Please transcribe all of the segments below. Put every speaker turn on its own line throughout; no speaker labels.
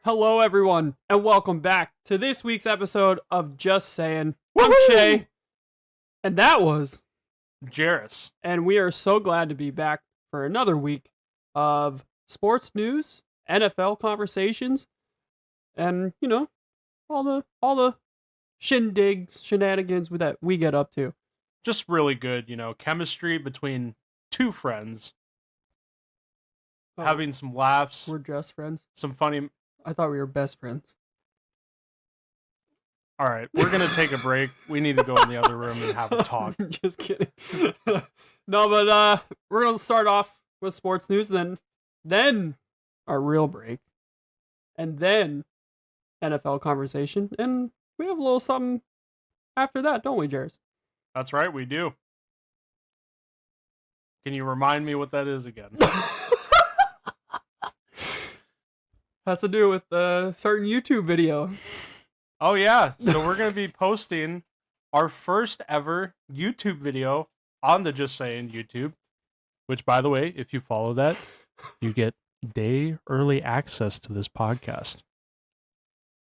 Hello, everyone, and welcome back to this week's episode of Just Sayin. I'm Shay, and that was
Jairus.
And we are so glad to be back for another week of sports news, NFL conversations, and all the shenanigans that we get up to.
Just really good, chemistry between two friends. Having some laughs.
We're just friends.
Some funny.
I thought we were best friends.
All right, we're going to take a break. We need to go in the other room and have a talk.
Just kidding. No, but we're going to start off with sports news, then our real break, and then NFL conversation, and we have a little something after that, don't we, Jairus?
That's right, we do. Can you remind me what that is again?
Has to do with a certain YouTube video.
Oh, yeah. So we're going to be posting our first ever YouTube video on the Just Sayin YouTube, which, by the way, if you follow that, you get day early access to this podcast.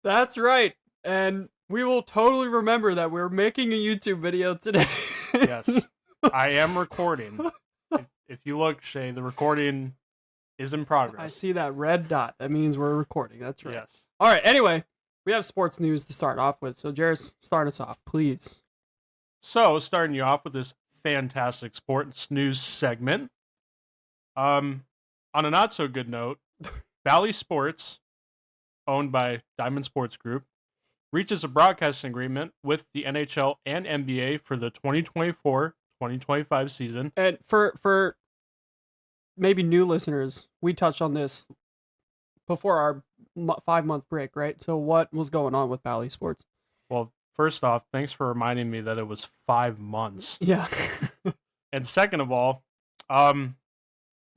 That's right. And we will totally remember that we're making a YouTube video today.
Yes. I am recording. If you look, Shay, the recording is in progress.
I see that red dot. That means we're recording. That's right.
Yes.
All right. Anyway, we have sports news to start off with. So, Jairus, start us off, please.
So, starting you off with this fantastic sports news segment. On a not so good note, Bally Sports, owned by Diamond Sports Group, reaches a broadcasting agreement with the NHL and NBA for the 2024-2025 season.
And for maybe new listeners, we touched on this before our 5-month break, right? So what was going on with Bally Sports?
Well, first off, thanks for reminding me that it was 5 months.
Yeah.
And second of all, for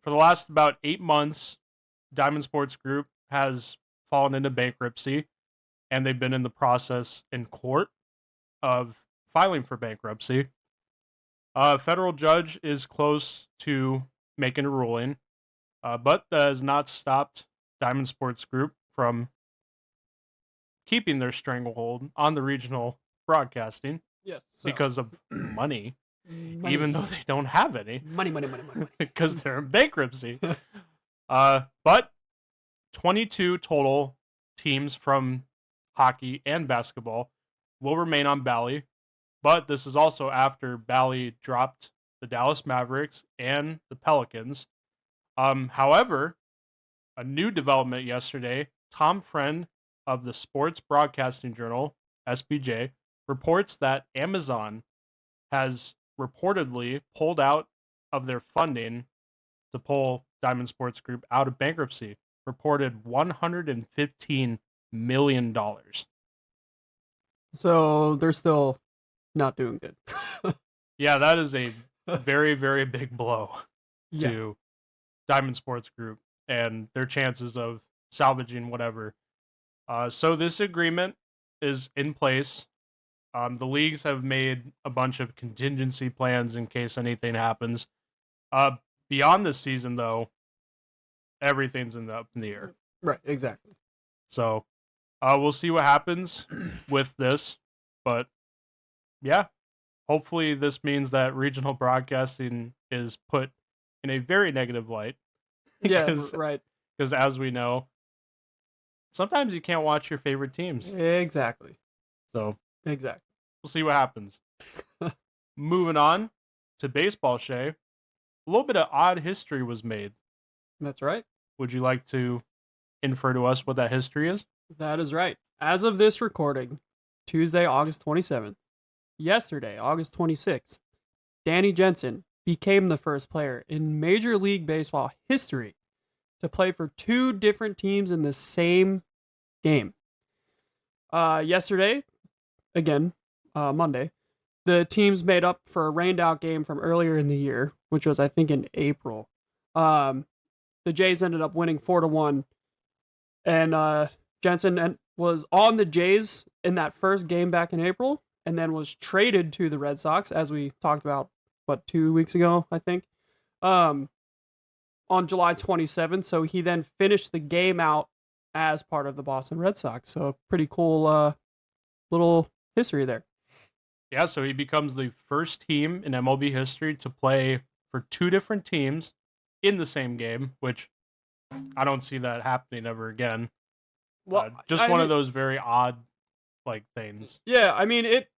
the last about 8 months, Diamond Sports Group has fallen into bankruptcy, and they've been in the process in court of filing for bankruptcy. A federal judge is close to making a ruling, but that has not stopped Diamond Sports Group from keeping their stranglehold on the regional broadcasting.
Yes.
Because of money, even though they don't have any.
Money.
Because they're in bankruptcy. But 22 total teams from hockey and basketball will remain on Bally. But this is also after Bally dropped the Dallas Mavericks and the Pelicans. However, a new development yesterday, Tom Friend of the Sports Broadcasting Journal, SBJ, reports that Amazon has reportedly pulled out of their funding to pull Diamond Sports Group out of bankruptcy. Reported $115 million.
So they're still not doing good.
Yeah, that is a very, very big blow to Diamond Sports Group and their chances of salvaging whatever. So this agreement is in place. The leagues have made a bunch of contingency plans in case anything happens. Beyond this season, though, everything's up in the air.
Right, exactly.
So we'll see what happens with this. But yeah, hopefully this means that regional broadcasting is put in a very negative light.
Yeah, right.
Because as we know, sometimes you can't watch your favorite teams.
Exactly.
So
exactly.
We'll see what happens. Moving on to baseball, Shay. A little bit of odd history was made.
That's right.
Would you like to infer to us what that history is?
That is right. As of this recording, Tuesday, August 27th, yesterday, August 26th, Danny Jansen became the first player in Major League Baseball history to play for 2 different teams in the same game. Yesterday, again, Monday, the teams made up for a rained out game from earlier in the year, which was, I think, in April. The Jays ended up winning 4-1, and Jansen was on the Jays in that first game back in April, and then was traded to the Red Sox, as we talked about, 2 weeks ago, I think, on July 27th. So he then finished the game out as part of the Boston Red Sox. So pretty cool little history there.
Yeah, so he becomes the first team in MLB history to play for two different teams in the same game, which I don't see that happening ever again.
Well,
Just one of those very odd things.
Yeah, I mean it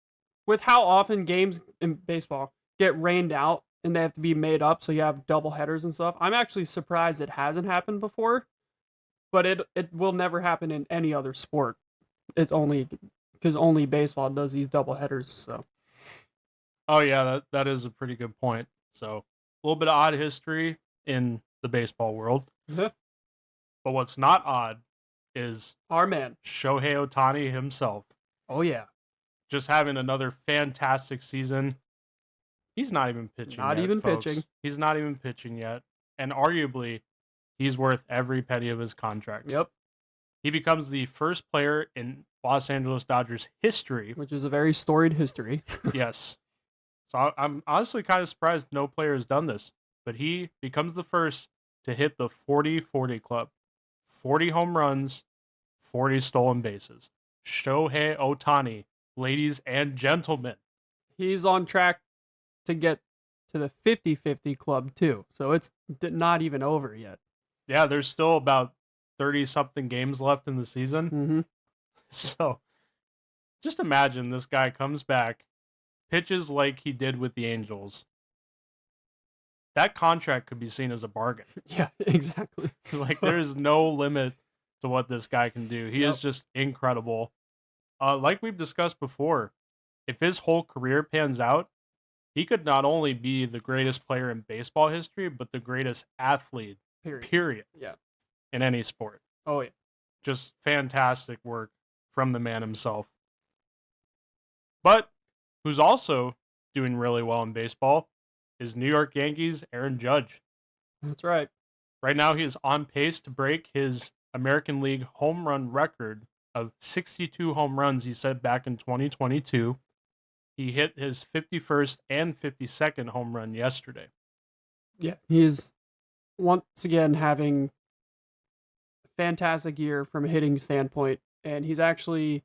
with how often games in baseball get rained out and they have to be made up, so you have double headers and stuff. I'm actually surprised it hasn't happened before, but it will never happen in any other sport. It's only because only baseball does these double headers. So,
oh yeah, that is a pretty good point. So a little bit of odd history in the baseball world. But what's not odd is
our man
Shohei Ohtani himself.
Oh yeah,
just having another fantastic season. He's not even pitching.
Not
yet,
even
folks.
pitching.
He's not even pitching yet, and arguably, he's worth every penny of his contract.
Yep.
He becomes the first player in Los Angeles Dodgers history,
which is a very storied history.
yes. So I'm honestly kind of surprised no player has done this, but he becomes the first to hit the 40-40 club. 40 home runs, 40 stolen bases. Shohei Ohtani, ladies and gentlemen.
He's on track to get to the 50-50 club too. So it's not even over yet.
Yeah, there's still about 30-something games left in the season.
Mm-hmm.
So just imagine this guy comes back, pitches like he did with the Angels. That contract could be seen as a bargain.
Yeah, exactly.
There is no limit to what this guy can do. He is just incredible. Like we've discussed before, if his whole career pans out, he could not only be the greatest player in baseball history, but the greatest athlete, period.
Yeah.
In any sport.
Oh, yeah.
Just fantastic work from the man himself. But who's also doing really well in baseball is New York Yankees' Aaron Judge.
That's right.
Right now, he is on pace to break his American League home run record of 62 home runs he set back in 2022. He hit his 51st and 52nd home run yesterday.
Yeah, he is once again having a fantastic year from a hitting standpoint, and he's actually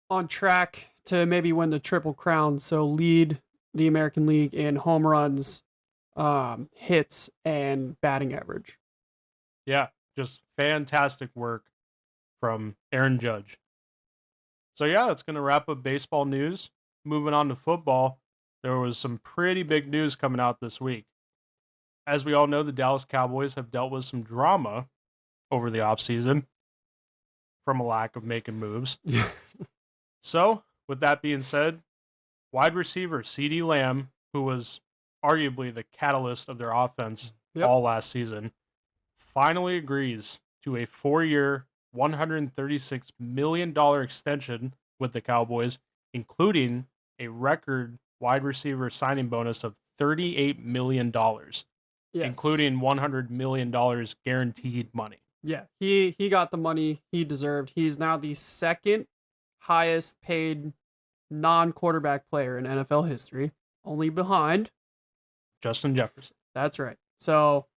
on track to maybe win the Triple Crown, so lead the American League in home runs, hits, and batting average.
Yeah, just fantastic work from Aaron Judge. So yeah, that's going to wrap up baseball news. Moving on to football, there was some pretty big news coming out this week. As we all know, the Dallas Cowboys have dealt with some drama over the offseason from a lack of making moves. So, with that being said, wide receiver CeeDee Lamb, who was arguably the catalyst of their offense all last season, finally agrees to a 4-year, $136 million extension with the Cowboys, including a record wide receiver signing bonus of $38 million, including $100 million guaranteed money.
Yeah, he got the money he deserved. He's now the second highest paid non-quarterback player in NFL history, only behind
Justin Jefferson.
That's right. So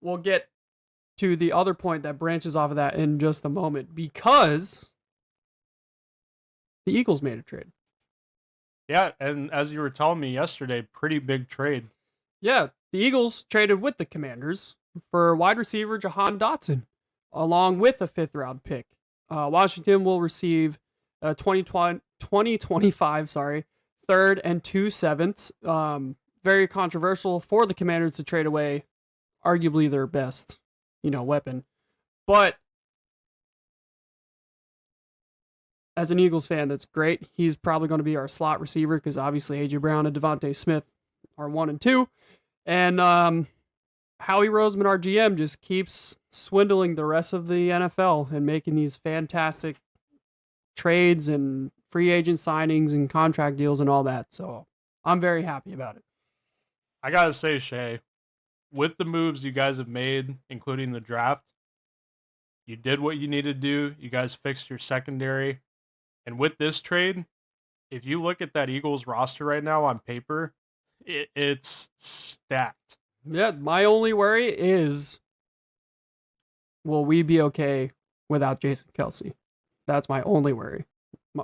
we'll get to the other point that branches off of that in just a moment, because the Eagles made a trade.
Yeah, and as you were telling me yesterday, pretty big trade.
Yeah, the Eagles traded with the Commanders for wide receiver Jahan Dotson, along with a 5th round pick. Washington will receive a 2025, third and 2 7ths. Very controversial for the Commanders to trade away arguably their best, weapon. But as an Eagles fan, that's great. He's probably going to be our slot receiver because obviously A.J. Brown and Devontae Smith are 1 and 2. And Howie Roseman, our GM, just keeps swindling the rest of the NFL and making these fantastic trades and free agent signings and contract deals and all that. So I'm very happy about it.
I got to say, Shay, with the moves you guys have made, including the draft, you did what you needed to do. You guys fixed your secondary. And with this trade, if you look at that Eagles roster right now on paper, it's stacked.
Yeah, my only worry is will we be okay without Jason Kelsey? That's my only worry.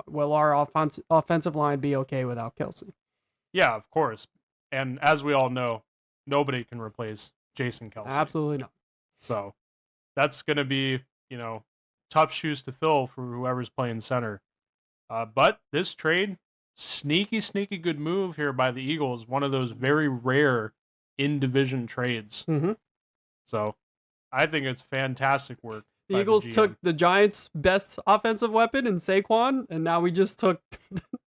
Will our offensive line be okay without Kelsey?
Yeah, of course. And as we all know, nobody can replace Jason Kelsey.
Absolutely not.
So that's going to be, tough shoes to fill for whoever's playing center. But this trade, sneaky good move here by the Eagles. One of those very rare in-division trades.
Mm-hmm.
So I think it's fantastic work.
The Eagles took the Giants' best offensive weapon in Saquon, and now we just took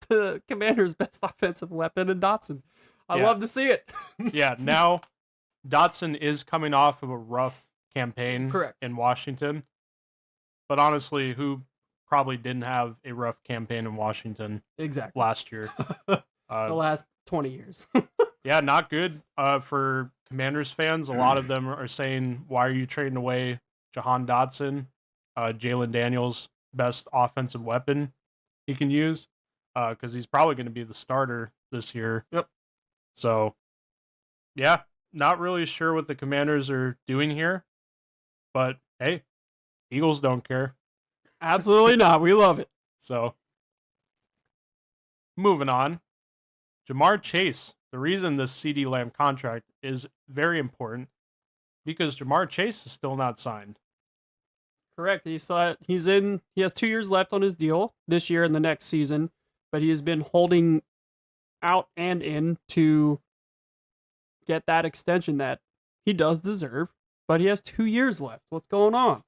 the Commanders' best offensive weapon in Dotson. I love to see it.
Yeah, now Dotson is coming off of a rough campaign in Washington. But honestly, who probably didn't have a rough campaign in Washington last year?
The last 20 years.
Yeah, not good for Commanders fans. A lot of them are saying, why are you trading away Jahan Dotson, Jalen Daniels' best offensive weapon he can use? Because he's probably going to be the starter this year.
Yep.
So, yeah, not really sure what the Commanders are doing here. But, hey, Eagles don't care.
Absolutely not. We love it.
So, moving on. Jamar Chase. The reason this CeeDee Lamb contract is very important because Jamar Chase is still not signed.
Correct. He has 2 years left on his deal this year and the next season, but he has been holding out and in to get that extension that he does deserve, but he has 2 years left. What's going on?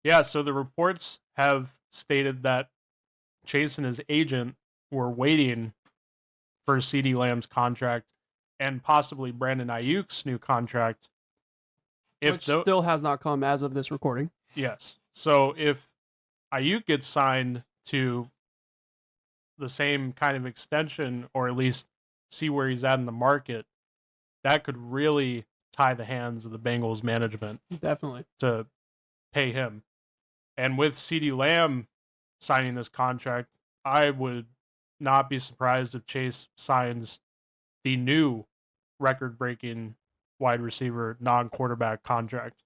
Yeah, so the reports have stated that Chase and his agent were waiting for CeeDee Lamb's contract and possibly Brandon Ayuk's new contract.
Which still has not come as of this recording.
Yes. So if Ayuk gets signed to the same kind of extension, or at least see where he's at in the market, that could really tie the hands of the Bengals management.
Definitely.
To pay him. And with CeeDee Lamb signing this contract, I would not be surprised if Chase signs the new record-breaking wide receiver non-quarterback contract.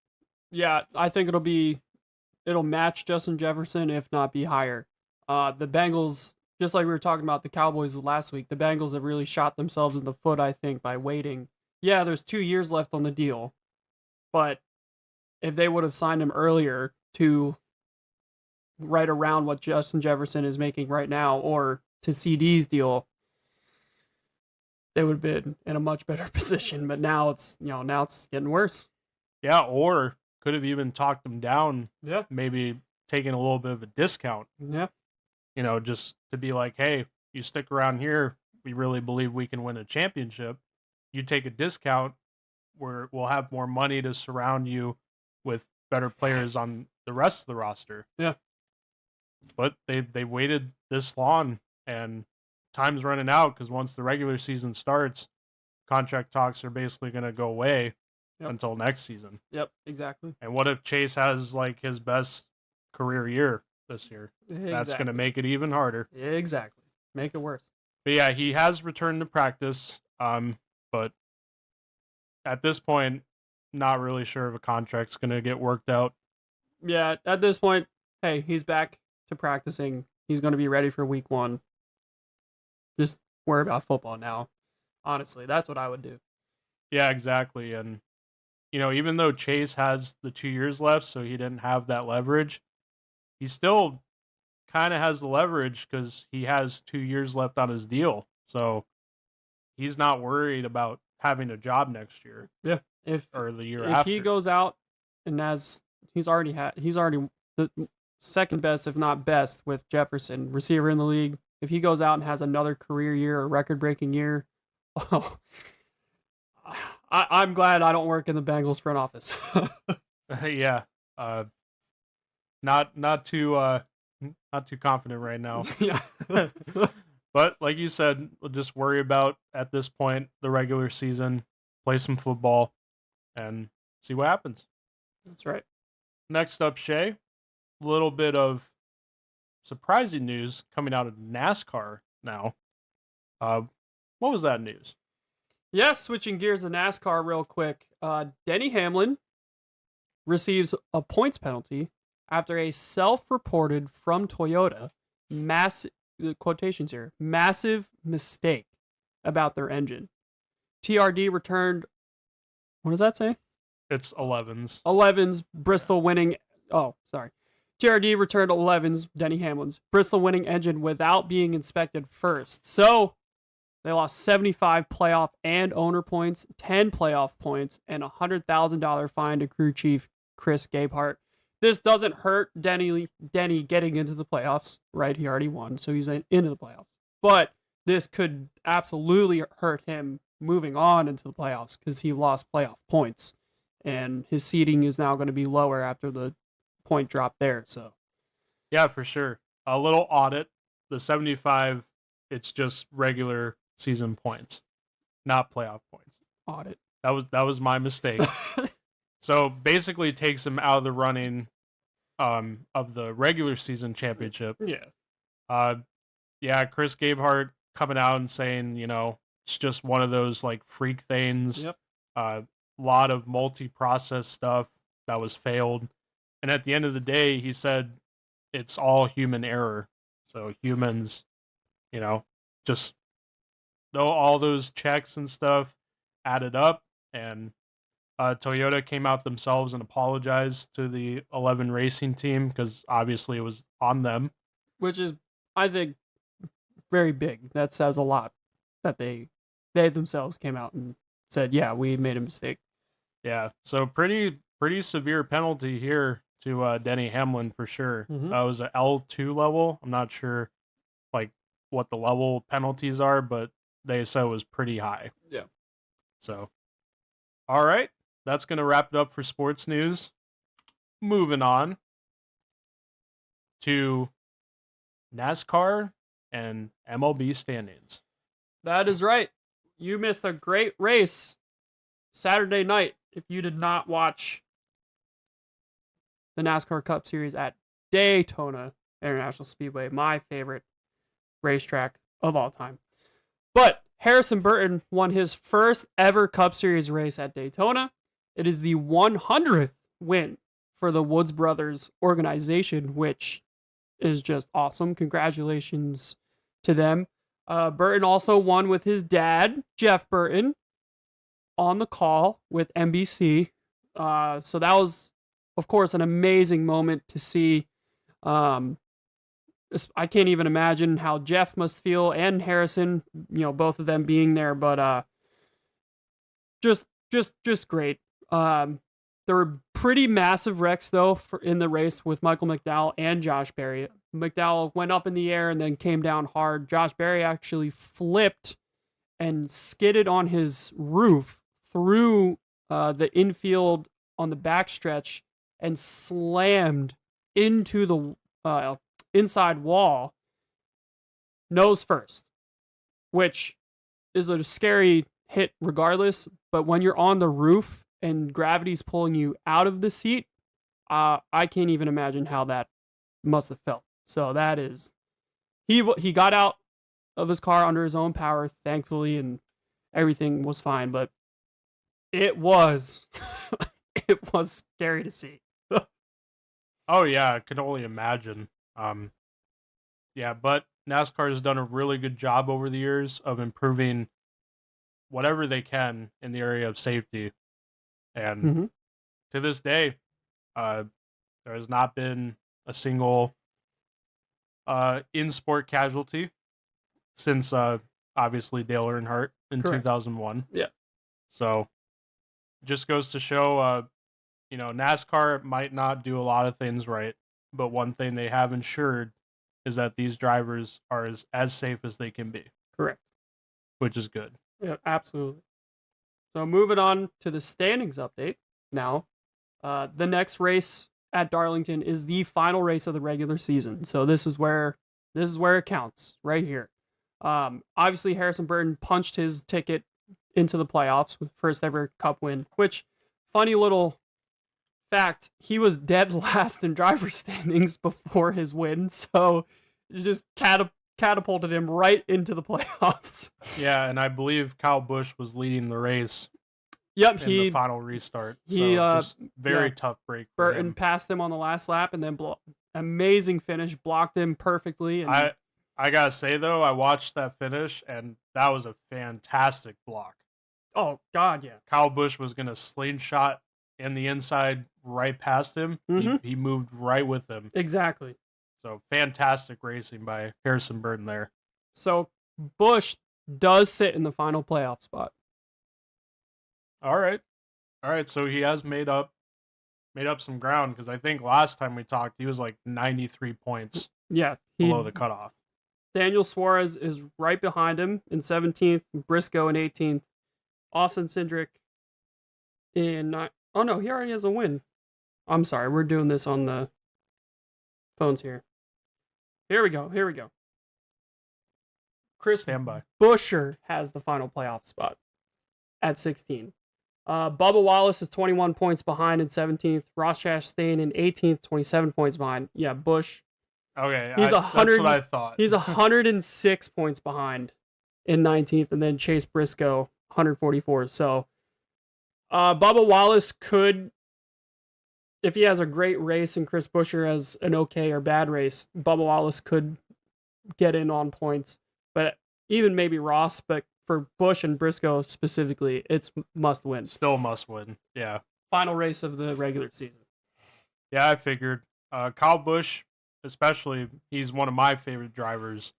Yeah, I think it'll match Justin Jefferson, if not be higher. The Bengals, just like we were talking about the Cowboys last week, the Bengals have really shot themselves in the foot, I think, by waiting. Yeah, there's 2 years left on the deal, but if they would have signed him earlier to right around what Justin Jefferson is making right now, or to CD's deal, they would have been in a much better position. But now it's getting worse.
Yeah, or could have even talked him down.
Yeah.
Maybe taking a little bit of a discount.
Yeah.
Just to be like, hey, you stick around here, we really believe we can win a championship. You take a discount where we'll have more money to surround you with better players on the rest of the roster.
Yeah.
But they waited this long, and time's running out because once the regular season starts, contract talks are basically going to go away until next season.
Yep, exactly.
And what if Chase has like his best career year this year? Exactly. That's going to make it even harder.
Exactly. Make it worse.
But yeah, he has returned to practice, but at this point, not really sure if a contract's going to get worked out.
Yeah, at this point, hey, he's back to practicing. He's going to be ready for week 1. Just worry about football now. Honestly, that's what I would do.
Yeah, exactly. And, even though Chase has the 2 years left, so he didn't have that leverage, he still kind of has the leverage because he has 2 years left on his deal. So he's not worried about having a job next year.
Yeah.
Or the year after.
If he goes out and he's already the second best, if not best, with Jefferson, receiver in the league. If he goes out and has another career year or record-breaking year, I'm glad I don't work in the Bengals front office.
Yeah, not too confident right now.
Yeah,
but like you said, we'll just worry about at this point the regular season, play some football, and see what happens.
That's right.
Next up, Shay, a little bit of surprising news coming out of NASCAR now. What was that news?
Yes, switching gears to NASCAR real quick. Denny Hamlin receives a points penalty after a self-reported from Toyota quotations here, massive mistake about their engine. TRD returned, what does that say?
It's 11s.
11's Bristol winning, TRD returned 11's, Denny Hamlin's, Bristol winning engine without being inspected first. So they lost 75 playoff and owner points, 10 playoff points, and a $100,000 fine to crew chief Chris Gabehart. This doesn't hurt Denny getting into the playoffs, right? He already won, so he's into the playoffs. But this could absolutely hurt him moving on into the playoffs because he lost playoff points. And his seeding is now going to be lower after the point drop there. So,
yeah, for sure. A little audit. The 75, it's just regular season points, not playoff points.
Audit.
That was my mistake. So basically, it takes him out of the running of the regular season championship.
Yeah.
Chris Gabehart coming out and saying, it's just one of those like freak things.
Yep.
Lot of multi-process stuff that was failed. And at the end of the day, he said it's all human error. So humans, just though all those checks and stuff added up, and Toyota came out themselves and apologized to the 11 racing team because obviously it was on them.
Which is, I think, very big. That says a lot that they themselves came out and said, yeah, we made a mistake.
Yeah, so pretty severe penalty here to Denny Hamlin for sure.
Mm-hmm.
It was an L2 level. I'm not sure like what the level penalties are, but they said it was pretty high.
Yeah.
So, all right, that's going to wrap it up for sports news. Moving on to NASCAR and MLB standings.
That is right. You missed a great race Saturday night if you did not watch the NASCAR Cup Series at Daytona International Speedway, my favorite racetrack of all time. But Harrison Burton won his first ever Cup Series race at Daytona. It is the 100th win for the Woods Brothers organization, which is just awesome. Congratulations to them. Burton also won with his dad, Jeff Burton, on the call with NBC. So that was, of course, an amazing moment to see. I can't even imagine how Jeff must feel and Harrison, both of them being there, but just great. There were pretty massive wrecks though in the race with Michael McDowell and Josh Berry. McDowell went up in the air and then came down hard. Josh Berry actually flipped and skidded on his roof through the infield on the backstretch and slammed into the inside wall nose first, which is a scary hit regardless. But when you're on the roof and gravity's pulling you out of the seat, I can't even imagine how that must have felt. So that is, he got out of his car under his own power, thankfully, and everything was fine. But it was it was scary to see.
Oh yeah, I can only imagine. But NASCAR has done a really good job over the years of improving whatever they can in the area of safety. And to this day, there has not been a single in-sport casualty since obviously Dale Earnhardt in
Correct.
2001.
Yeah.
So just goes to show, NASCAR might not do a lot of things right, but one thing they have ensured is that these drivers are as safe as they can be.
Correct.
Which is good.
Yeah, absolutely. So moving on to the standings update now. The next race at Darlington is the final race of the regular season. So this is where it counts, right here. Obviously Harrison Burton punched his ticket into the playoffs with first ever Cup win, which, funny little fact, he was dead last in driver standings before his win, so it just catapulted him right into the playoffs.
Yeah, and I believe Kyle Busch was leading the race
Yep,
in the final restart.
he,
So just very tough break for
Burton
him.
passed him on the last lap, and then amazing finish, blocked him perfectly. And
I gotta say though, I watched that finish, and that was a fantastic block.
oh god, yeah.
Kyle Busch was gonna slingshot in the inside right past him. He moved right with him.
Exactly.
So fantastic racing by Harrison Burton there.
So Busch does sit in the final playoff spot.
All right. So he has made up some ground, because I think last time we talked, he was like 93 points below the cutoff.
Daniel Suarez is right behind him in 17th, Briscoe in 18th, Austin Cindric in oh no, he already has a win. I'm sorry, we're doing this on the phones here. Here we go. Chris
Standby.
Buescher has the final playoff spot at 16. Bubba Wallace is 21 points behind in 17th. Ross Chastain in 18th, 27 points behind. Yeah, Busch.
Okay,
that's what
I thought.
He's 106 points behind in 19th, and then Chase Briscoe 144. So, Bubba Wallace could, if he has a great race and Chris Buescher has an okay or bad race, Bubba Wallace could get in on points. But even maybe Ross, but for Busch and Briscoe specifically, it's must win.
Still must win. Yeah.
Final race of the regular season.
Yeah, I figured. Kyle Busch, especially, he's one of my favorite drivers.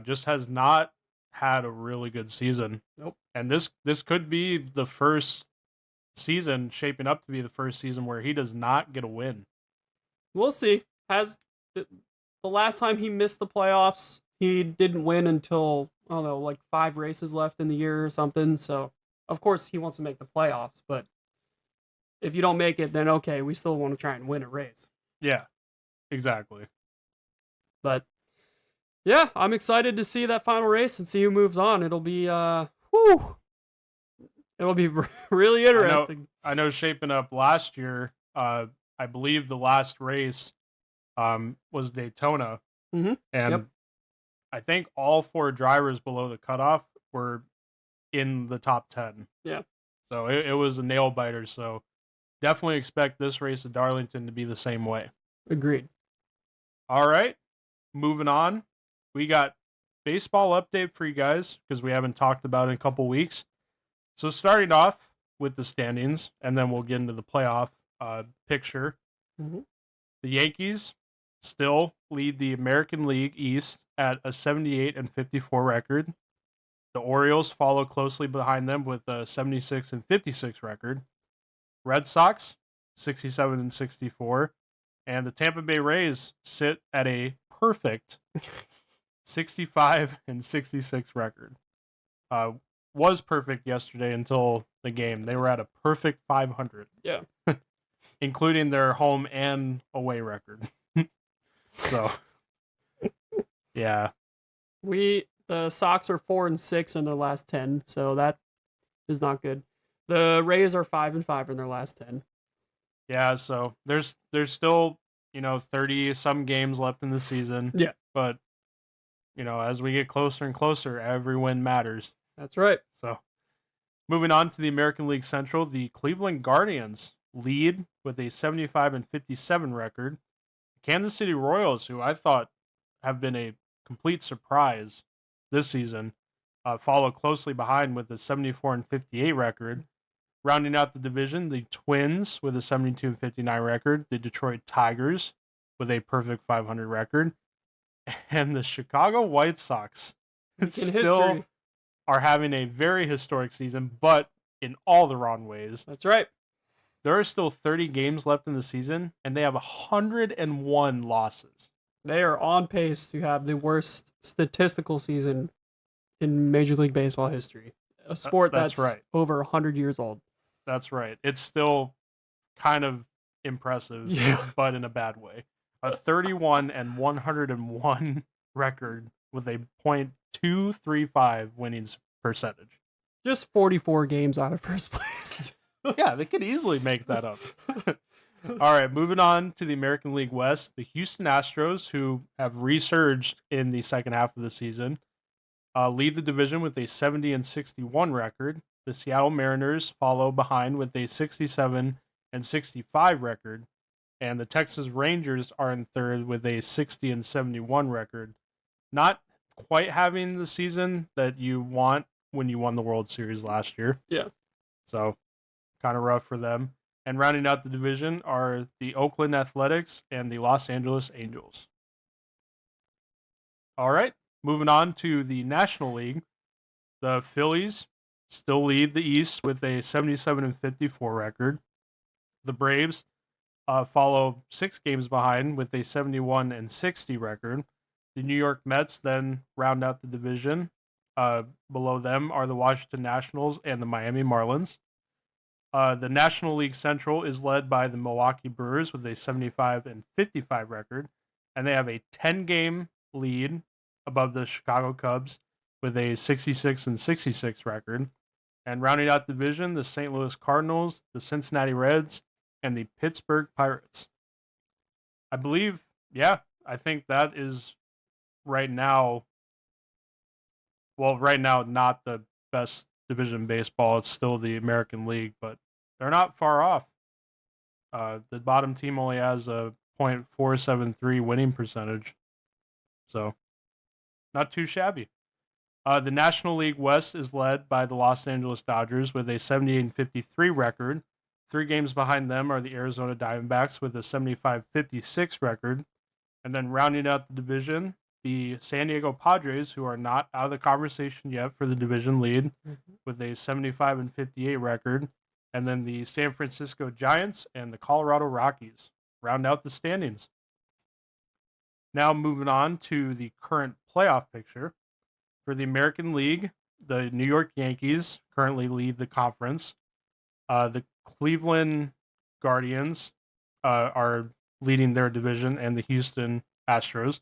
Just has not had a really good season.
Nope.
And this could be the first season, shaping up to be the first season where he does not get a win.
We'll see. Has the last time he missed the playoffs, he didn't win until, I don't know, like 5 races left in the year or something. So, of course, he wants to make the playoffs. But if you don't make it, then okay, we still want to try and win a race.
Yeah, exactly.
But, yeah, I'm excited to see that final race and see who moves on. It'll be, it'll be really interesting.
I know shaping up last year, I believe the last race was Daytona.
Mm-hmm.
And I think all 4 drivers below the cutoff were in the top 10.
Yeah.
So it was a nail biter. So definitely expect this race at Darlington to be the same way.
Agreed.
All right. Moving on. We got baseball update for you guys, because we haven't talked about it in a couple weeks. So starting off with the standings, and then we'll get into the playoff picture.
Mm-hmm.
The Yankees still lead the American League East at a 78-54 record. The Orioles follow closely behind them with a 76-56 record. Red Sox 67-64, and the Tampa Bay Rays sit at a perfect 65-66 record. Was perfect yesterday until the game. They were at a perfect 500.
Yeah.
Including their home and away record. So, yeah.
The Sox are 4-6 in their last 10, so that is not good. The Rays are 5-5 in their last 10.
Yeah, so there's still, 30 some games left in the season.
Yeah.
But, as we get closer and closer, every win matters.
That's right.
So, moving on to the American League Central, the Cleveland Guardians lead with a 75-57 record. Kansas City Royals, who I thought have been a complete surprise this season, follow closely behind with a 74-58 record. Rounding out the division, the Twins with a 72-59 record, the Detroit Tigers with a perfect 500 record, and the Chicago White Sox still are having a very historic season, but in all the wrong ways.
That's right.
There are still 30 games left in the season, and they have 101 losses.
They are on pace to have the worst statistical season in Major League Baseball history. A sport that's
right.
Over 100 years old.
That's right. It's still kind of impressive, but in a bad way. A 31-101 record with a .235 winnings percentage.
Just 44 games out of first place.
Yeah, they could easily make that up. All right, moving on to the American League West. The Houston Astros, who have resurged in the second half of the season, lead the division with a 70-61 record. The Seattle Mariners follow behind with a 67 and 65 record, and the Texas Rangers are in third with a 60 and 71 record. Not quite having the season that you want when you won the World Series last year.
Yeah.
So kind of rough for them. And rounding out the division are the Oakland Athletics and the Los Angeles Angels. All right, moving on to the National League. The Phillies still lead the East with a 77 and 54 record. The Braves follow 6 games behind with a 71 and 60 record. The New York Mets then round out the division. Below them are the Washington Nationals and the Miami Marlins. The National League Central is led by the Milwaukee Brewers with a 75 and 55 record, and they have a 10-game lead above the Chicago Cubs with a 66 and 66 record. And rounding out the division, the St. Louis Cardinals, the Cincinnati Reds, and the Pittsburgh Pirates. I think that is right now, not the best division in baseball. It's still the American League, but they're not far off. The bottom team only has a .473 winning percentage, so not too shabby. The National League West is led by the Los Angeles Dodgers with a 78 and 53 record. 3 games behind them are the Arizona Diamondbacks with a 75-56 record. And then rounding out the division, the San Diego Padres, who are not out of the conversation yet for the division lead, with a 75 and 58 record. And then the San Francisco Giants and the Colorado Rockies round out the standings. Now moving on to the current playoff picture. For the American League, the New York Yankees currently lead the conference. The Cleveland Guardians are leading their division, and the Houston Astros.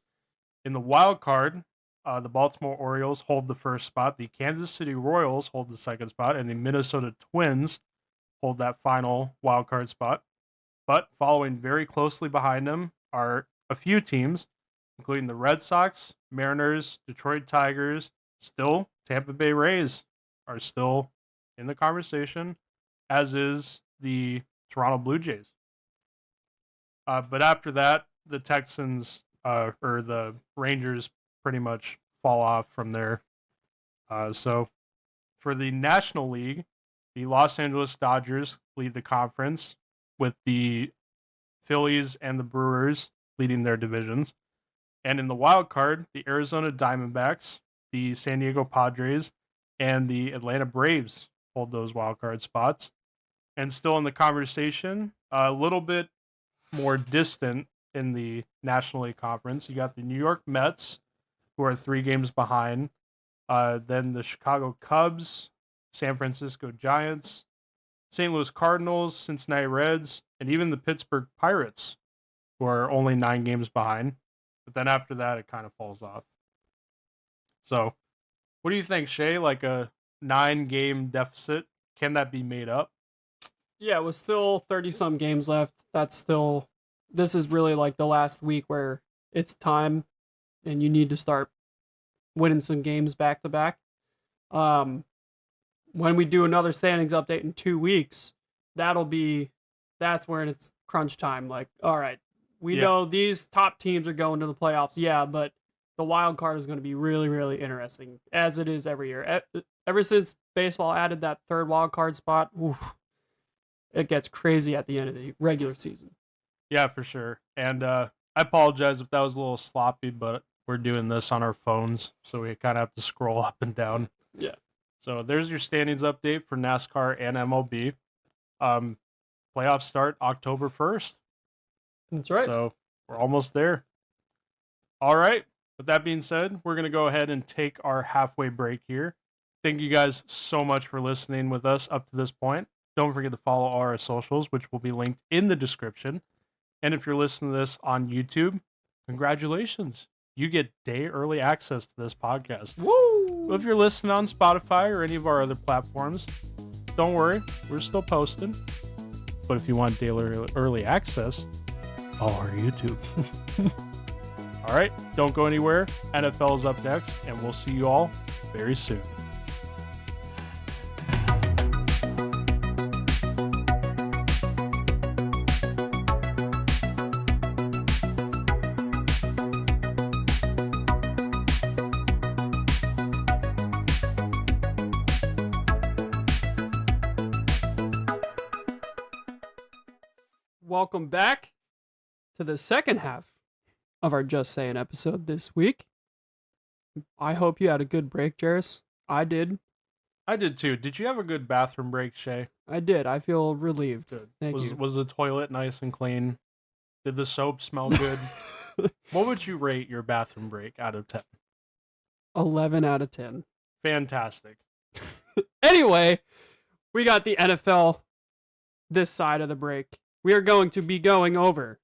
In the wild card, the Baltimore Orioles hold the first spot. The Kansas City Royals hold the second spot, and the Minnesota Twins hold that final wild card spot. But following very closely behind them are a few teams, including the Red Sox, Mariners, Detroit Tigers. Still, Tampa Bay Rays are still in the conversation, as is the Toronto Blue Jays. But after that, the Texans or the Rangers pretty much fall off from there. So for the National League, the Los Angeles Dodgers lead the conference with the Phillies and the Brewers leading their divisions. And in the wild card, the Arizona Diamondbacks, the San Diego Padres, and the Atlanta Braves hold those wild card spots. And still in the conversation, a little bit more distant in the National League Conference, you got the New York Mets, who are 3 games behind. Then the Chicago Cubs, San Francisco Giants, St. Louis Cardinals, Cincinnati Reds, and even the Pittsburgh Pirates, who are only 9 games behind. But then after that, it kind of falls off. So, what do you think, Shay? Like a 9-game deficit, can that be made up?
Yeah, with still 30-some games left, this is really like the last week where it's time and you need to start winning some games back to back. When we do another standings update in 2 weeks, that's where it's crunch time. Like, all right, we know these top teams are going to the playoffs, but the wild card is going to be really, really interesting, as it is every year. Ever since baseball added that third wild card spot, it gets crazy at the end of the regular season.
Yeah, for sure. And I apologize if that was a little sloppy, but we're doing this on our phones, so we kind of have to scroll up and down.
Yeah.
So there's your standings update for NASCAR and MLB. Playoffs start October 1st.
That's right.
So we're almost there. All right. With that being said, we're going to go ahead and take our halfway break here. Thank you guys so much for listening with us up to this point. Don't forget to follow all our socials, which will be linked in the description. And if you're listening to this on YouTube, congratulations. You get day early access to this podcast.
Woo!
If you're listening on Spotify or any of our other platforms, don't worry, we're still posting. But if you want daily early access, follow our YouTube. All right, don't go anywhere. NFL is up next, and we'll see you all very soon.
Welcome back to the second half of our Just Sayin episode this week. I hope you had a good break, Jairus. I did.
I did too. Did you have a good bathroom break, Shay?
I did. I feel relieved.
Good.
Thank you.
Was the toilet nice and clean? Did the soap smell good? What would you rate your bathroom break out of 10?
11 out of 10.
Fantastic.
Anyway, we got the NFL this side of the break. We are going to be going over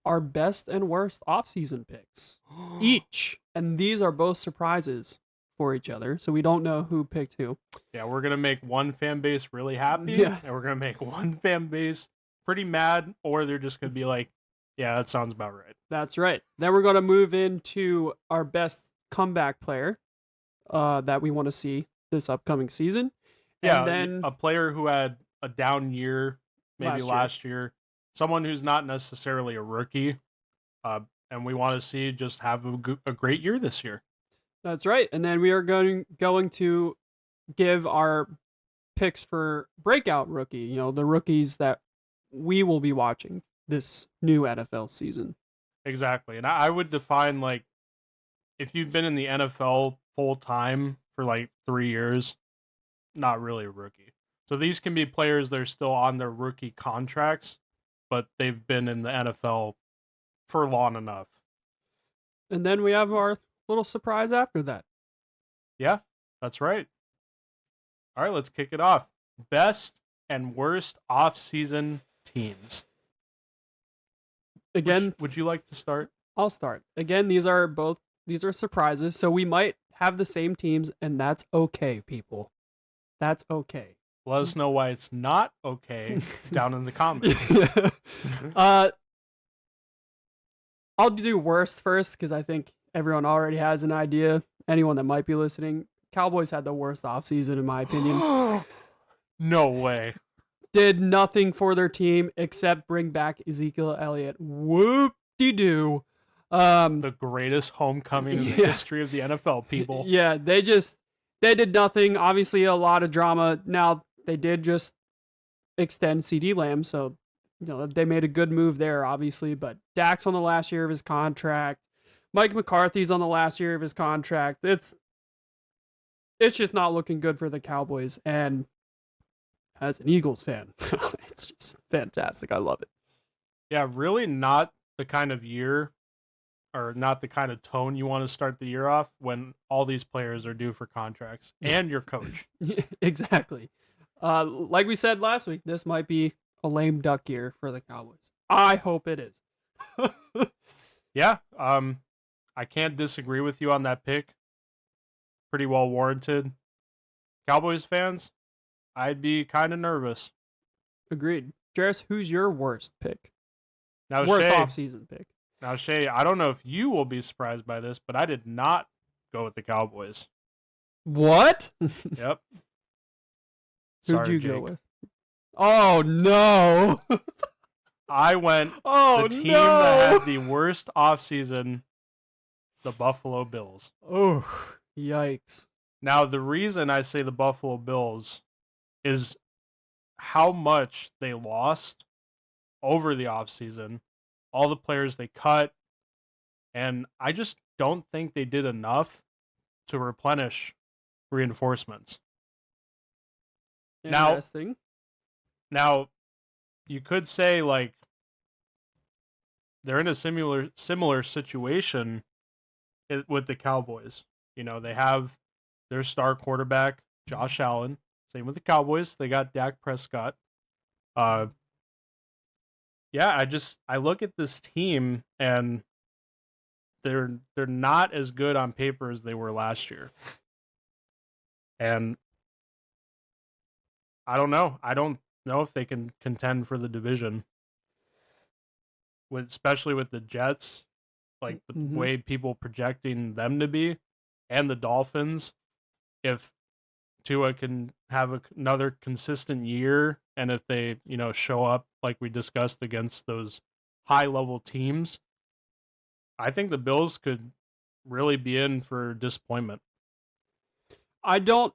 our best and worst offseason picks each. And these are both surprises for each other, so we don't know who picked who.
Yeah, we're going to make one fan base really happy,
Yeah.
and we're going to make one fan base pretty mad, or they're just going to be like, yeah, that sounds about right.
That's right. Then we're going to move into our best comeback player that we want to see this upcoming season.
Yeah,
and then
a player who had a down year, maybe last year. Someone who's not necessarily a rookie, and we want to see just have a great year this year.
That's right. And then we are going to give our picks for breakout rookie, the rookies that we will be watching this new NFL season.
Exactly. And I would define, like, if you've been in the NFL full time for like 3 years, not really a rookie. So these can be players that are still on their rookie contracts, but they've been in the NFL for long enough.
And then we have our little surprise after that.
Yeah, that's right. All right, let's kick it off. Best and worst off-season teams.
Again,
would you like to start?
I'll start. Again, these are surprises, so we might have the same teams, and that's okay, people. That's okay.
Let us know why it's not okay down in the comments.
I'll do worst first because I think everyone already has an idea. Anyone that might be listening, Cowboys had the worst offseason in my opinion.
No way.
Did nothing for their team except bring back Ezekiel Elliott. Whoop-de-doo.
The greatest homecoming in the history of the NFL, people.
Yeah, they did nothing. Obviously, a lot of drama. Now, they did just extend CeeDee Lamb, so they made a good move there, obviously. But Dak's on the last year of his contract. Mike McCarthy's on the last year of his contract. It's just not looking good for the Cowboys. And as an Eagles fan, it's just fantastic. I love it.
Yeah, really not the kind of year or not the kind of tone you want to start the year off when all these players are due for contracts and your coach.
Exactly. Like we said last week, this might be a lame duck year for the Cowboys. I hope it is.
Yeah, I can't disagree with you on that pick. Pretty well warranted. Cowboys fans, I'd be kind of nervous.
Agreed. Jairus, who's your worst pick?
Now,
worst
Shay,
offseason pick.
Now, Shay, I don't know if you will be surprised by this, but I did not go with the Cowboys.
What?
Yep.
Who'd you go with? Oh, no.
I went
the
team that had the worst offseason, the Buffalo Bills.
Oh, yikes.
Now, the reason I say the Buffalo Bills is how much they lost over the offseason, all the players they cut, and I just don't think they did enough to replenish reinforcements.
Interesting.
Now, you could say, like, they're in a similar situation with the Cowboys. They have their star quarterback, Josh Allen. Same with the Cowboys. They got Dak Prescott. Yeah, I look at this team and they're not as good on paper as they were last year. And I don't know. I don't know if they can contend for the division. Especially with the Jets, like the way people projecting them to be, and the Dolphins. If Tua can have another consistent year, and if they, show up like we discussed against those high-level teams, I think the Bills could really be in for disappointment.
I don't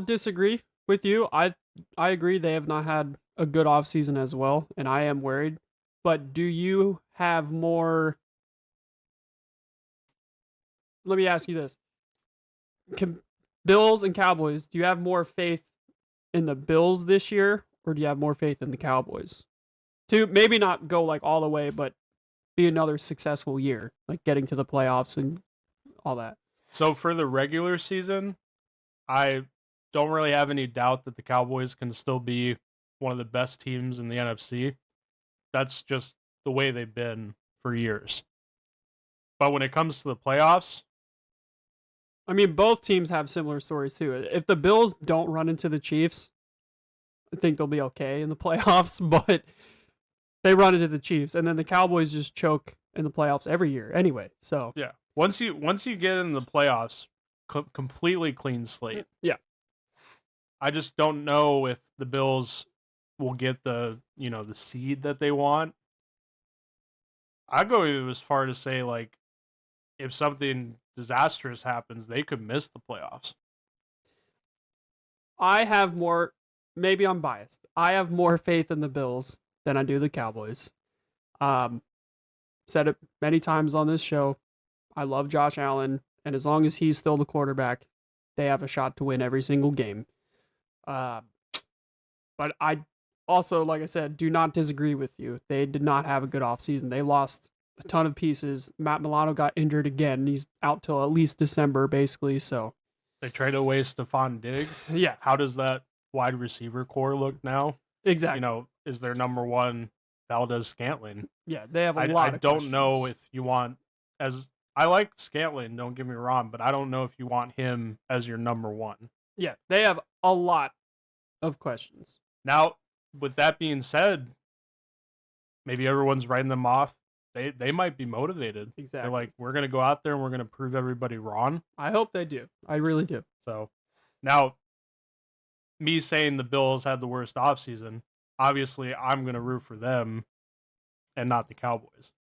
disagree with you. I agree they have not had a good offseason as well, and I am worried. but do you have more? Let me ask you this: Bills and Cowboys. Do you have more faith in the Bills this year, or do you have more faith in the Cowboys? To maybe not go like all the way, but be another successful year, like getting to the playoffs and all that.
So for the regular season, I don't really have any doubt that the Cowboys can still be one of the best teams in the NFC. That's just the way they've been for years. But when it comes to the playoffs,
I mean, both teams have similar stories too. If the Bills don't run into the Chiefs, I think they'll be okay in the playoffs, but they run into the Chiefs, and then the Cowboys just choke in the playoffs every year anyway. So
yeah, once you get in the playoffs, completely clean slate.
yeah,
I just don't know if the Bills will get the seed that they want. I go as far to say, like, if something disastrous happens, they could miss the playoffs.
I have more. Maybe I'm biased. I have more faith in the Bills than I do the Cowboys. Said it many times on this show. I love Josh Allen, and as long as he's still the quarterback, they have a shot to win every single game. But I also, like I said, do not disagree with you. They did not have a good offseason. They lost a ton of pieces. Matt Milano got injured again. He's out till at least December, basically. So
they traded away Stephon Diggs.
Yeah.
How does that wide receiver core look now?
Exactly.
Is their number one Valdez-Scantling?
Yeah, they have a lot of
I don't
questions.
know if you want I like Scantling, don't get me wrong, but I don't know if you want him as your number one.
Yeah, they have a lot of questions.
Now, with that being said, maybe everyone's writing them off. They might be motivated.
Exactly.
They're like, we're going to go out there and we're going to prove everybody wrong.
I hope they do. I really do.
So, now, me saying the Bills had the worst offseason, obviously I'm going to root for them and not the Cowboys.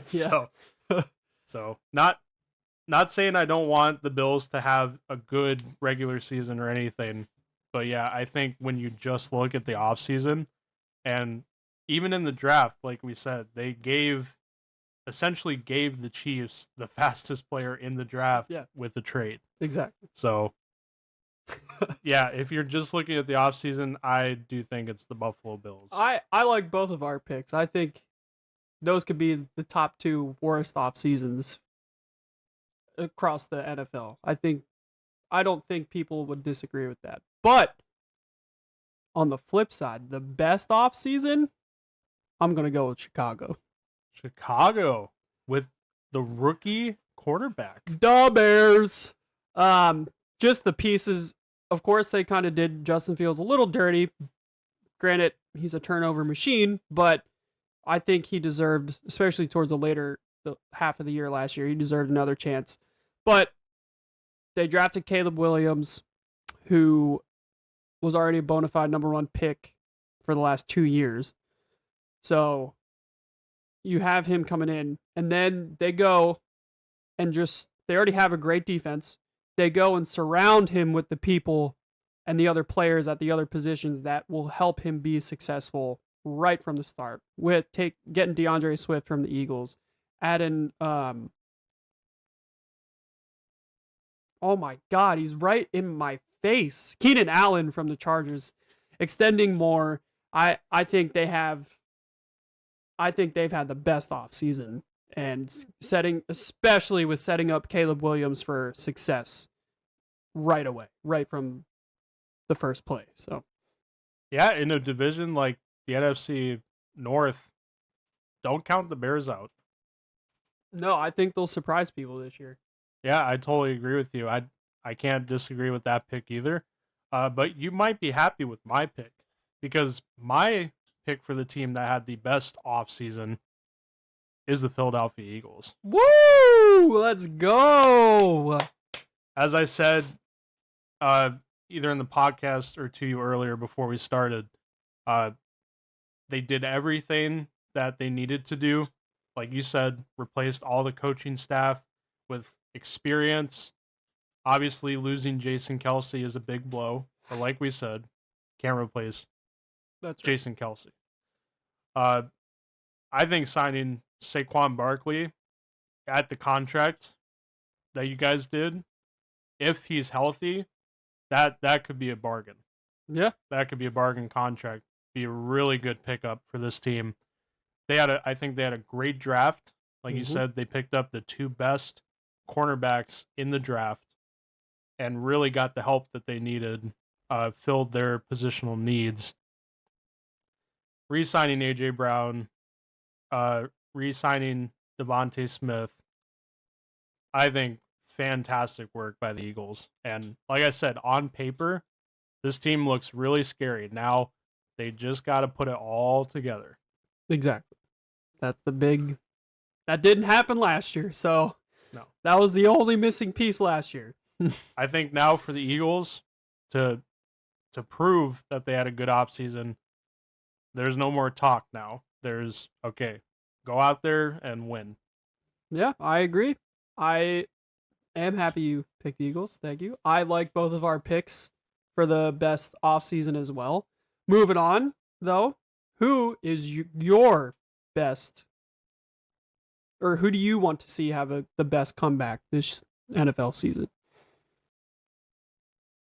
Yeah.
So not saying I don't want the Bills to have a good regular season or anything, but yeah, I think when you just look at the offseason and even in the draft, like we said, they essentially gave the Chiefs the fastest player in the draft with the trade.
Exactly.
So yeah, if you're just looking at the offseason, I do think it's the Buffalo Bills.
I like both of our picks. I think those could be the top two worst off seasons across the NFL. I don't think people would disagree with that. But on the flip side, the best off season, I'm gonna go with Chicago.
Chicago with the rookie quarterback.
The Bears. Just the pieces. Of course, they kind of did Justin Fields a little dirty. Granted, he's a turnover machine, but I think he deserved, especially towards the half of the year last year, he deserved another chance. But they drafted Caleb Williams, who was already a bona fide number one pick for the last 2 years. So you have him coming in, and then they go and they already have a great defense. They go and surround him with the people and the other players at the other positions that will help him be successful right from the start. With getting DeAndre Swift from the Eagles, adding oh my God, he's right in my face. Keenan Allen from the Chargers, extending more. I think they've had the best offseason, and especially with setting up Caleb Williams for success right away, right from the first play. So
yeah, in a division like the NFC North, don't count the Bears out.
No, I think they'll surprise people this year.
Yeah, I totally agree with you. I can't disagree with that pick either. But you might be happy with my pick, because my pick for the team that had the best offseason is the Philadelphia Eagles.
Woo! Let's go!
As I said, either in the podcast or to you earlier before we started, they did everything that they needed to do. Like you said, replaced all the coaching staff with experience. Obviously, losing Jason Kelce is a big blow. But like we said, can't replace
That's right.
Jason Kelce. I think signing Saquon Barkley at the contract that you guys did, if he's healthy, that could be a bargain.
Yeah.
That could be a bargain contract. Be a really good pickup for this team. I think they had a great draft. Like you said, they picked up the 2 best cornerbacks in the draft and really got the help that they needed, filled their positional needs. Re-signing A.J. Brown, re-signing Devontae Smith, I think fantastic work by the Eagles. And like I said, on paper, this team looks really scary. Now, they just got to put it all together.
Exactly. That's the big... That didn't happen last year, so
no,
that was the only missing piece last year.
I think now for the Eagles to prove that they had a good offseason, there's no more talk now. There's, okay, go out there and win.
Yeah, I agree. I am happy you picked the Eagles. Thank you. I like both of our picks for the best offseason as well. Moving on, though, who is your best, or who do you want to see have the best comeback this NFL season?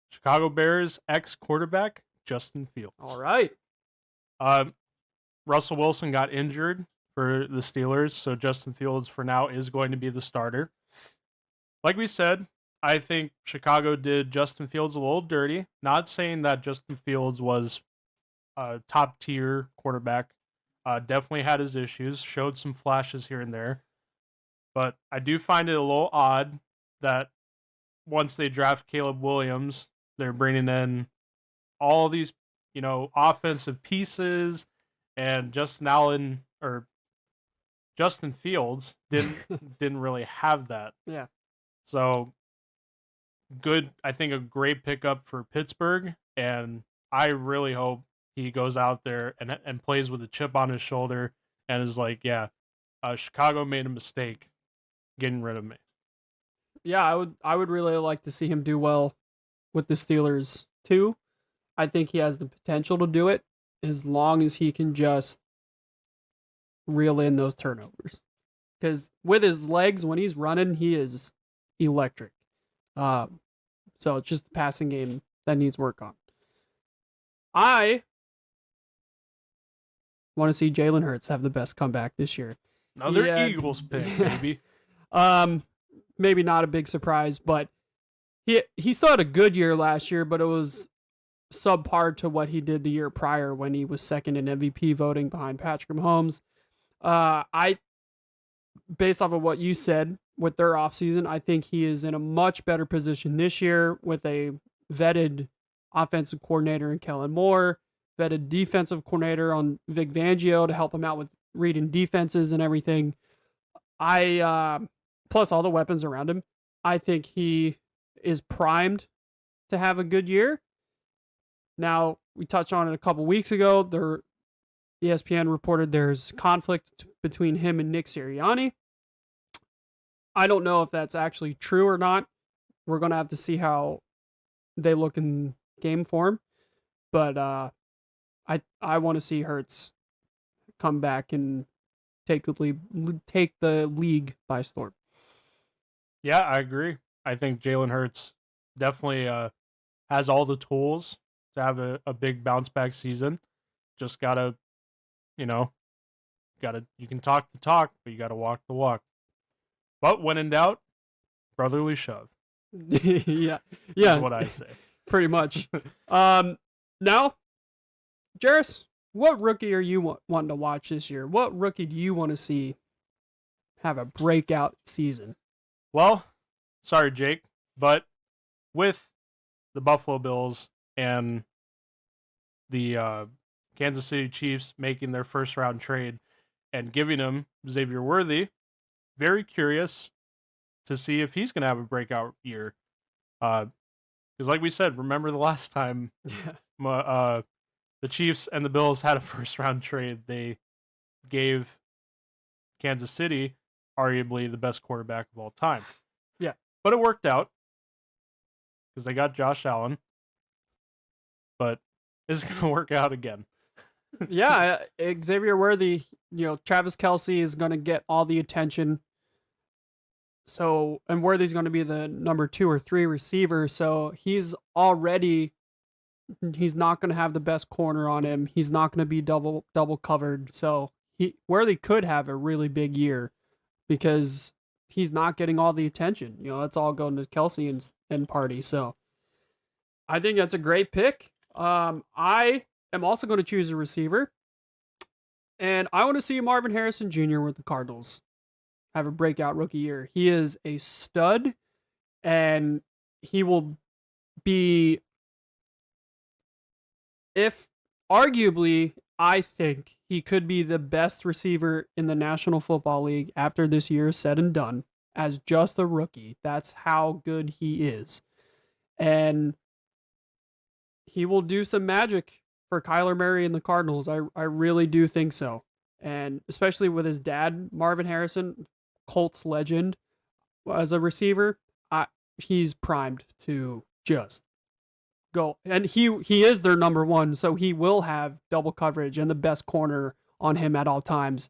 Chicago Bears ex-quarterback Justin Fields.
All right.
Russell Wilson got injured for the Steelers, so Justin Fields for now is going to be the starter. Like we said, I think Chicago did Justin Fields a little dirty. Not saying that Justin Fields was a top-tier quarterback. Definitely had his issues, showed some flashes here and there. But I do find it a little odd that once they draft Caleb Williams, they're bringing in all these, offensive pieces, and Justin Fields didn't really have that.
Yeah.
So good, I think a great pickup for Pittsburgh, and I really hope he goes out there and plays with a chip on his shoulder and is like, yeah, Chicago made a mistake getting rid of me.
Yeah, I would really like to see him do well with the Steelers too. I think he has the potential to do it as long as he can just reel in those turnovers. Because with his legs, when he's running, he is electric. So it's just the passing game that needs work on. I want to see Jalen Hurts have the best comeback this year.
Another Eagles pick, maybe.
Maybe not a big surprise, but he still had a good year last year, but it was subpar to what he did the year prior when he was second in MVP voting behind Patrick Mahomes. Based off of what you said with their offseason, I think he is in a much better position this year with a vetted offensive coordinator in Kellen Moore, vetted defensive coordinator on Vic Fangio to help him out with reading defenses and everything. Plus all the weapons around him. I think he is primed to have a good year. Now, we touched on it a couple weeks ago. ESPN reported there's conflict between him and Nick Sirianni. I don't know if that's actually true or not. We're going to have to see how they look in game form. But I want to see Hurts come back and take the league by storm.
Yeah, I agree. I think Jalen Hurts definitely has all the tools to have a big bounce back season. Just gotta, you can talk the talk, but you gotta walk the walk. But when in doubt, brotherly shove.
yeah,
is what I say.
Pretty much. Now, Jarris, what rookie are you wanting to watch this year? What rookie do you want to see have a breakout season?
Well, sorry, Jake, but with the Buffalo Bills and the Kansas City Chiefs making their first round trade and giving him Xavier Worthy, very curious to see if he's going to have a breakout year. Because like we said, remember the last time the Chiefs and the Bills had a first round trade, they gave Kansas City arguably the best quarterback of all time.
Yeah.
But it worked out because they got Josh Allen. But it's going to work out again.
Yeah, Xavier Worthy, Travis Kelsey is going to get all the attention. So, and Worthy's going to be the number 2 or 3 receiver. So he's not going to have the best corner on him. He's not going to be double covered. So Worthy could have a really big year because he's not getting all the attention. That's all going to Kelsey and Party. So I think that's a great pick. I am also going to choose a receiver, and I want to see Marvin Harrison Jr. with the Cardinals have a breakout rookie year. He is a stud, and he will be, if arguably, I think he could be the best receiver in the National Football League after this year is said and done as just a rookie. That's how good he is. And he will do some magic for Kyler Murray and the Cardinals. I really do think so. And especially with his dad, Marvin Harrison, Colts legend, as a receiver, he's primed to just go. And he is their number one, so he will have double coverage and the best corner on him at all times.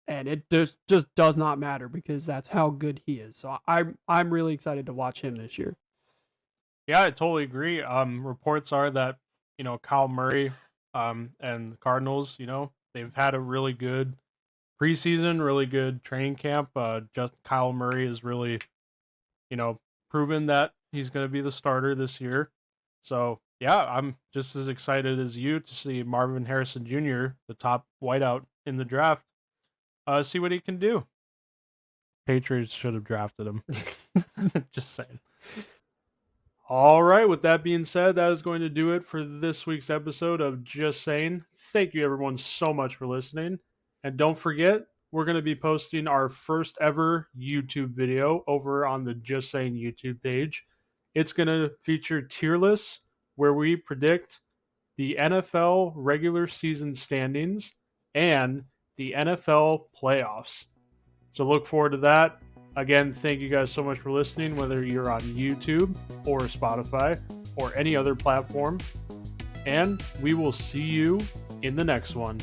And it just does not matter because that's how good he is. So I'm really excited to watch him this year.
Yeah, I totally agree. Reports are that, Kyle Murray, and the Cardinals, they've had a really good preseason, really good training camp. Just Kyle Murray is really, proven that he's going to be the starter this year. So yeah, I'm just as excited as you to see Marvin Harrison Jr., the top wideout in the draft, see what he can do. Patriots should have drafted him. Just saying. All right, with that being said, that is going to do it for this week's episode of Just Sayin. Thank you, everyone, so much for listening. And don't forget, we're going to be posting our first ever YouTube video over on the Just Sayin YouTube page. It's going to feature tier lists where we predict the NFL regular season standings and the NFL playoffs. So look forward to that. Again, thank you guys so much for listening, whether you're on YouTube or Spotify or any other platform. And we will see you in the next one.